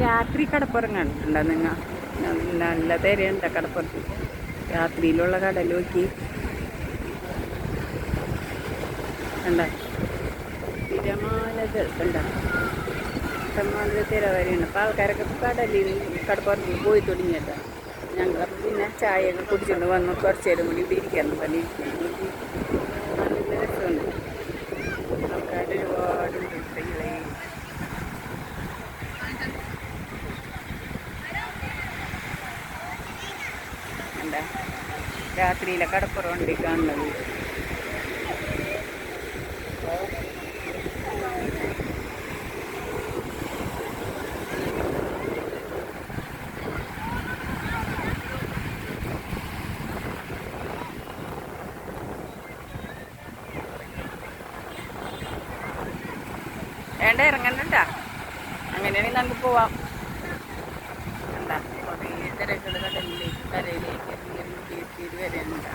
രാത്രി കടപ്പുറം കണ്ടിട്ടുണ്ടോ നിങ്ങൾ? നല്ല തിരയുണ്ട് കടപ്പുറത്ത്. രാത്രിയിലുള്ള കടൽ നോക്കി കണ്ട, തിരമാലകൾ കണ്ട, ഇഷ്ടംമാതിരി തിര വരെയുണ്ട്. അപ്പോൾ ആൾക്കാരൊക്കെ കടലിൽ കടപ്പുറത്ത് പോയി തുടങ്ങിയല്ല. ഞങ്ങൾ പിന്നെ ചായയൊക്കെ കുടിച്ചുകൊണ്ട് വന്ന് കുറച്ച് നേരം കൂടി ഇവിടെ ഇരിക്കാമെന്ന് പറഞ്ഞിരിക്കുന്നു. നല്ല രസമുണ്ട്. ആൾക്കാർ ഒരുപാടുണ്ട്. കുട്ടികളെ എന്താ രാത്രിയിലെ കടപ്പുറം ഉണ്ട് കാണുന്നത്. വേണ്ട ഇറങ്ങണ്ടട്ടാ, അങ്ങനെയാണെങ്കിൽ നമുക്ക് പോവാം. എന്താ കുറേ തിരക്കുകൾ കടലിലേക്ക് കരയിലേക്ക് ഇറങ്ങി വരെയുണ്ടാ.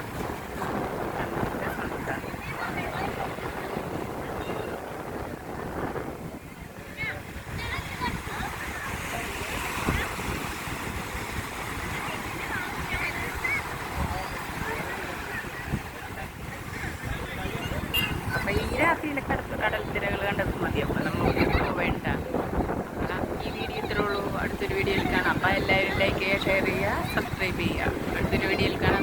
അപ്പം ഈ രാത്രിയിലെ കടൽ തിരകൾ കണ്ടത് മതി. അപ്പം നമുക്ക് പോവേണ്ട. ഈ വീഡിയോ ഇത്രേ ഉള്ളൂ. അടുത്തൊരു വീഡിയോയിൽ കാണാം. അപ്പം എല്ലാവരും ലൈക്ക് ചെയ്യുക, ഷെയർ ചെയ്യുക, സബ്സ്ക്രൈബ് ചെയ്യുക. അടുത്തൊരു വീഡിയോയിൽ കാണാം.